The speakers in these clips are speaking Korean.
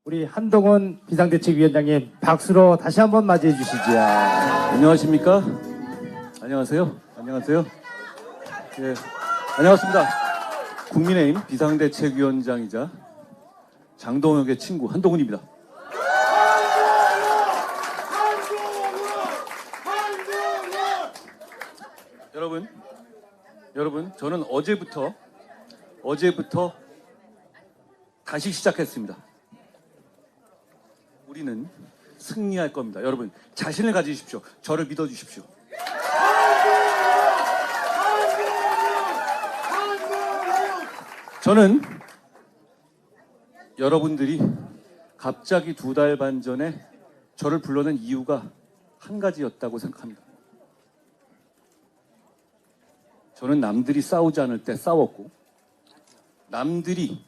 우리 한동훈 비상대책위원장님 박수로 다시 한번 맞이해 주시죠. 안녕하십니까? 안녕하세요. 안녕하세요. 예, 안녕하십니까? 국민의힘 비상대책위원장이자 장동혁의 친구 한동훈입니다. 여러분, 저는 어제부터 다시 시작했습니다. 우리는 승리할 겁니다. 여러분, 자신을 가지십시오. 저를 믿어주십시오. 저는 여러분들이 갑자기 2달 반 전에 저를 불러낸 이유가 한 가지였다고 생각합니다. 저는 남들이 싸우지 않을 때 싸웠고 남들이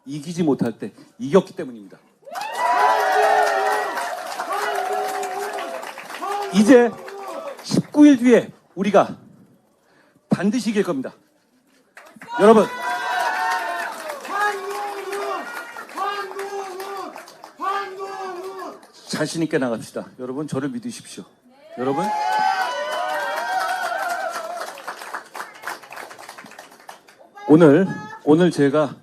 이기지 못할 때 이겼기 때문입니다. 이제 19일 뒤에 우리가 반드시 이길 겁니다. 여러분, 자신 있게 나갑시다. 여러분, 저를 믿으십시오. 여러분, 오늘 제가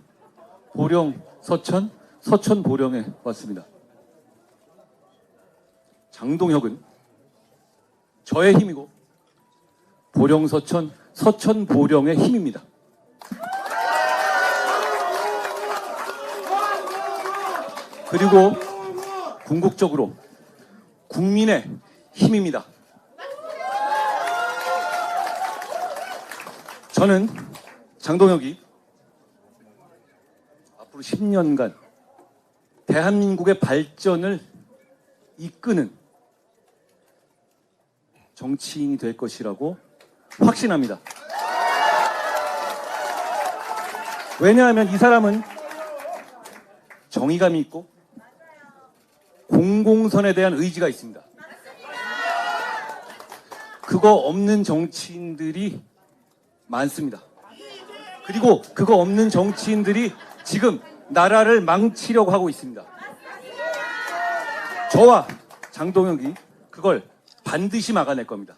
보령 서천 보령에 왔습니다. 장동혁은 저의 힘이고 보령 서천 보령의 힘입니다. 그리고 궁극적으로 국민의 힘입니다. 저는 장동혁이 앞으로 10년간 대한민국의 발전을 이끄는 정치인이 될 것이라고 확신합니다. 왜냐하면 이 사람은 정의감이 있고 공공선에 대한 의지가 있습니다. 그거 없는 정치인들이 많습니다. 그리고 그거 없는 정치인들이 지금 나라를 망치려고 하고 있습니다. 저와 장동혁이 그걸 반드시 막아낼 겁니다.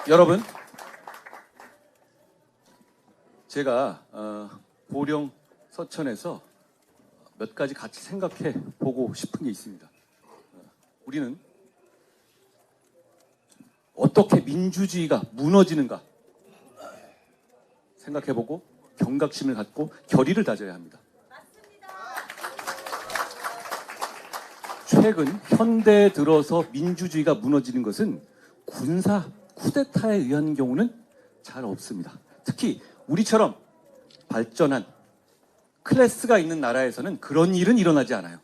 여러분, 제가 보령 서천에서 몇 가지 같이 생각해 보고 싶은 게 있습니다. 우리는 어떻게 민주주의가 무너지는가 생각해보고 경각심을 갖고 결의를 다져야 합니다. 최근 현대에 들어서 민주주의가 무너지는 것은 군사 쿠데타에 의한 경우는 잘 없습니다. 특히 우리처럼 발전한 클래스가 있는 나라에서는 그런 일은 일어나지 않아요.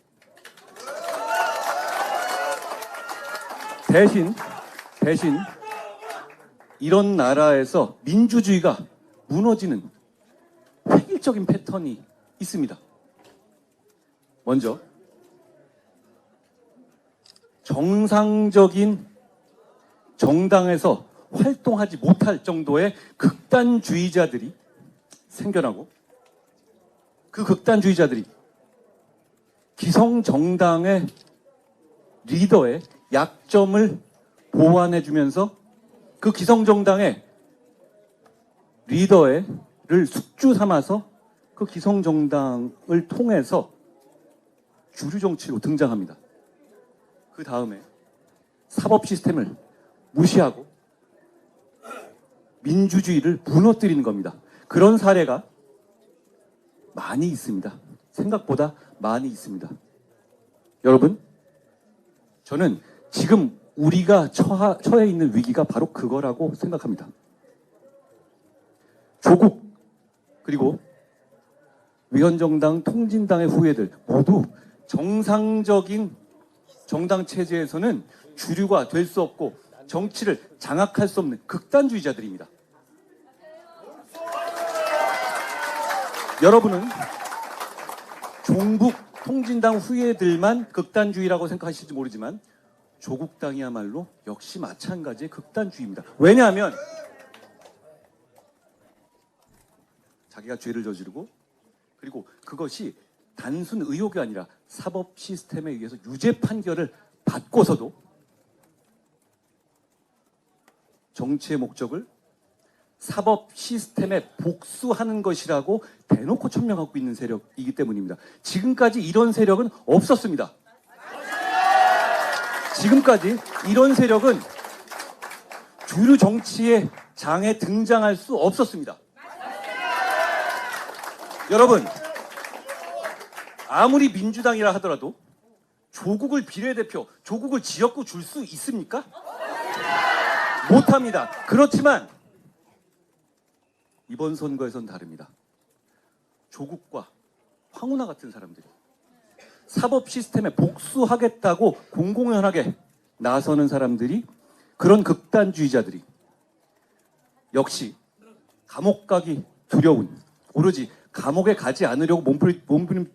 대신 이런 나라에서 민주주의가 무너지는 획일적인 패턴이 있습니다. 먼저 정상적인 정당에서 활동하지 못할 정도의 극단주의자들이 생겨나고 그 극단주의자들이 기성정당의 리더의 약점을 보완해주면서 그 기성정당의 리더를 숙주 삼아서 그 기성정당을 통해서 주류정치로 등장합니다. 그 다음에 사법 시스템을 무시하고 민주주의를 무너뜨리는 겁니다. 그런 사례가 많이 있습니다. 생각보다 많이 있습니다. 여러분, 저는 지금 우리가 처해 있는 위기가 바로 그거라고 생각합니다. 조국 그리고 위헌정당 통진당의 후예들 모두 정상적인 정당 체제에서는 주류가 될 수 없고 정치를 장악할 수 없는 극단주의자들입니다. 여러분은 종북 통진당 후예들만 극단주의라고 생각하실지 모르지만 조국당이야말로 역시 마찬가지의 극단주의입니다. 왜냐하면 자기가 죄를 저지르고 그리고 그것이 단순 의혹이 아니라 사법 시스템에 의해서 유죄 판결을 받고서도 정치의 목적을 사법 시스템에 복수하는 것이라고 대놓고 천명하고 있는 세력이기 때문입니다. 지금까지 이런 세력은 없었습니다. 지금까지 이런 세력은 주류 정치의 장에 등장할 수 없었습니다. 여러분, 아무리 민주당이라 하더라도 조국을 비례대표, 조국을 지역구 줄 수 있습니까? 못합니다. 그렇지만 이번 선거에선 다릅니다. 조국과 황운하 같은 사람들이 사법 시스템에 복수하겠다고 공공연하게 나서는 사람들이, 그런 극단주의자들이 역시 감옥 가기 두려운, 오로지 감옥에 가지 않으려고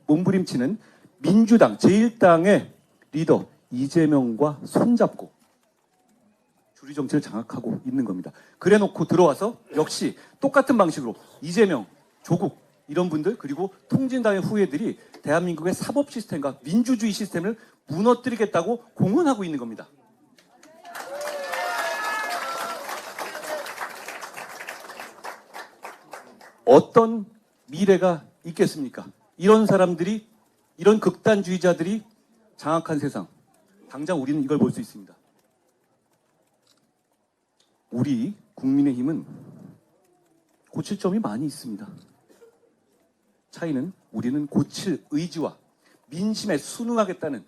몸부림치는 민주당 제1당의 리더 이재명과 손잡고 주류 정치를 장악하고 있는 겁니다. 그래놓고 들어와서 역시 똑같은 방식으로 이재명, 조국 이런 분들, 그리고 통진당의 후예들이 대한민국의 사법 시스템과 민주주의 시스템을 무너뜨리겠다고 공언하고 있는 겁니다. 어떤 미래가 있겠습니까? 이런 사람들이, 이런 극단주의자들이 장악한 세상, 당장 우리는 이걸 볼 수 있습니다. 우리 국민의힘은 고칠 점이 많이 있습니다. 차이는 우리는 고칠 의지와 민심에 순응하겠다는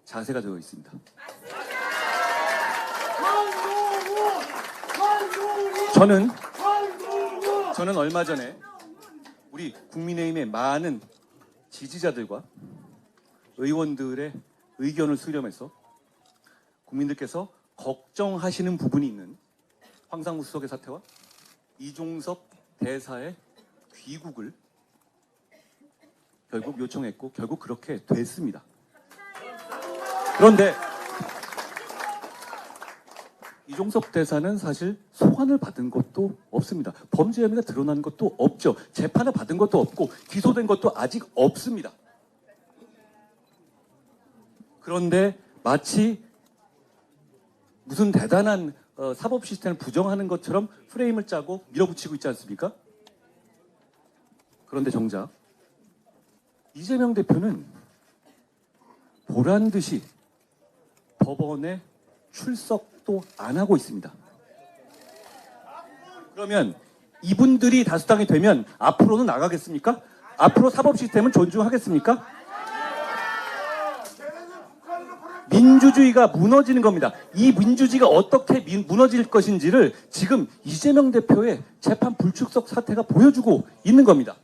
자세가 되어 있습니다. 저는 얼마 전에 우리 국민의힘의 많은 지지자들과 의원들의 의견을 수렴해서 국민들께서 걱정하시는 부분이 있는 황상무 수석의 사태와 이종섭 대사의 귀국을 결국 요청했고 결국 그렇게 됐습니다. 그런데 이종섭 대사는 사실 소환을 받은 것도 없습니다. 범죄 혐의가 드러난 것도 없죠. 재판을 받은 것도 없고 기소된 것도 아직 없습니다. 그런데 마치 무슨 대단한 사법 시스템을 부정하는 것처럼 프레임을 짜고 밀어붙이고 있지 않습니까? 그런데 정작 이재명 대표는 보란 듯이 법원에 출석도 안 하고 있습니다. 그러면 이분들이 다수당이 되면 앞으로는 나가겠습니까? 앞으로 사법 시스템은 존중하겠습니까? 민주주의가 무너지는 겁니다. 이 민주주의가 어떻게 무너질 것인지를 지금 이재명 대표의 재판 불출석 사태가 보여주고 있는 겁니다.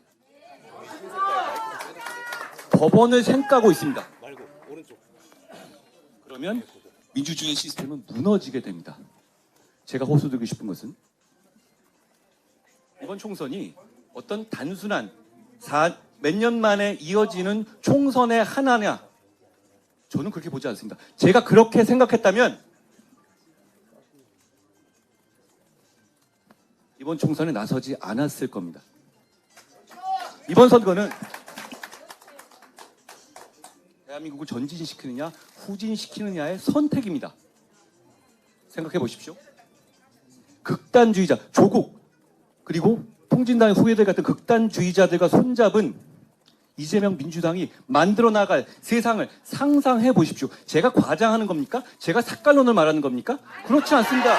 법원을 생각하고 있습니다. 그러면 민주주의 시스템은 무너지게 됩니다. 제가 호소드리고 싶은 것은 이번 총선이 어떤 단순한 몇 년 만에 이어지는 총선의 하나냐, 저는 그렇게 보지 않습니다. 제가 그렇게 생각했다면 이번 총선에 나서지 않았을 겁니다. 이번 선거는 대한민국을 전진시키느냐 후진시키느냐의 선택입니다. 생각해 보십시오. 극단주의자, 조국, 그리고 통진당의 후예들 같은 극단주의자들과 손잡은 이재명 민주당이 만들어 나갈 세상을 상상해 보십시오. 제가 과장하는 겁니까? 제가 색깔론을 말하는 겁니까? 그렇지 않습니다.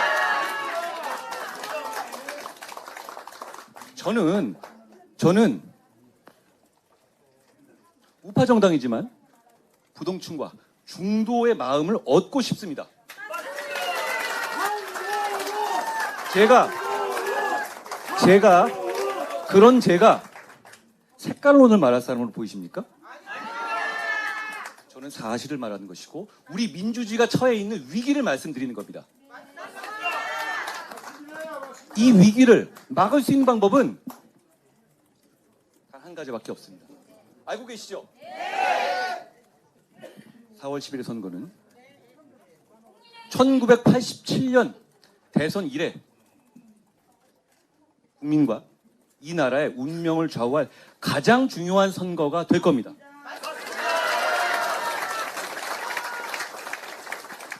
저는 우파 정당이지만 부동층과 중도의 마음을 얻고 싶습니다. 제가 색깔론을 말할 사람으로 보이십니까? 저는 사실을 말하는 것이고 우리 민주주의가 처해 있는 위기를 말씀드리는 겁니다. 이 위기를 막을 수 있는 방법은 단 한 가지밖에 없습니다. 알고 계시죠? 4월 10일의 선거는 1987년 대선 이래 국민과 이 나라의 운명을 좌우할 가장 중요한 선거가 될 겁니다.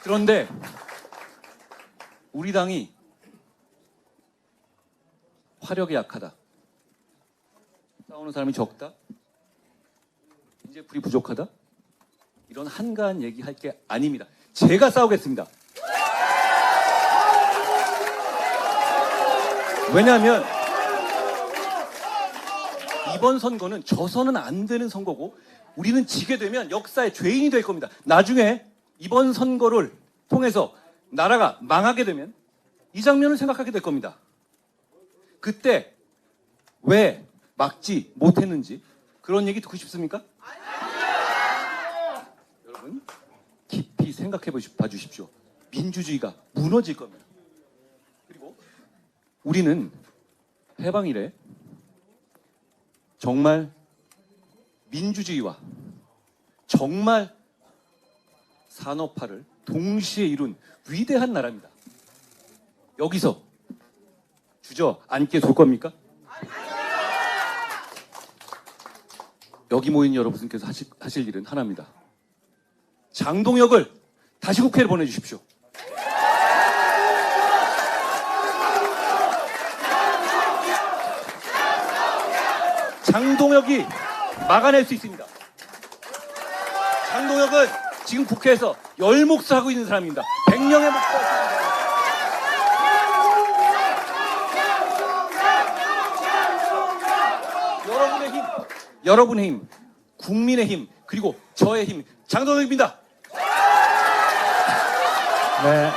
그런데 우리 당이 화력이 약하다, 싸우는 사람이 적다, 이제 불이 부족하다, 이런 한가한 얘기할 게 아닙니다. 제가 싸우겠습니다. 왜냐하면 이번 선거는 져서는 안 되는 선거고, 우리는 지게 되면 역사의 죄인이 될 겁니다. 나중에 이번 선거를 통해서 나라가 망하게 되면 이 장면을 생각하게 될 겁니다. 그때 왜 막지 못했는지 그런 얘기 듣고 싶습니까? 여러분, 깊이 생각해 봐 주십시오. 민주주의가 무너질 겁니다. 그리고 우리는 해방 이래 정말 민주주의와 정말 산업화를 동시에 이룬 위대한 나라입니다. 여기서 주저앉게 둘 겁니까? 여기 모인 여러분께서 하실 일은 하나입니다. 장동혁을 다시 국회에 보내주십시오. 장동혁이 막아낼 수 있습니다. 장동혁은 지금 국회에서 열목수 하고 있는 사람입니다. 100명의 목수 하고 있는 사람입니다. 여러분의 힘, 국민의 힘, 그리고 저의 힘, 장동혁입니다. 네.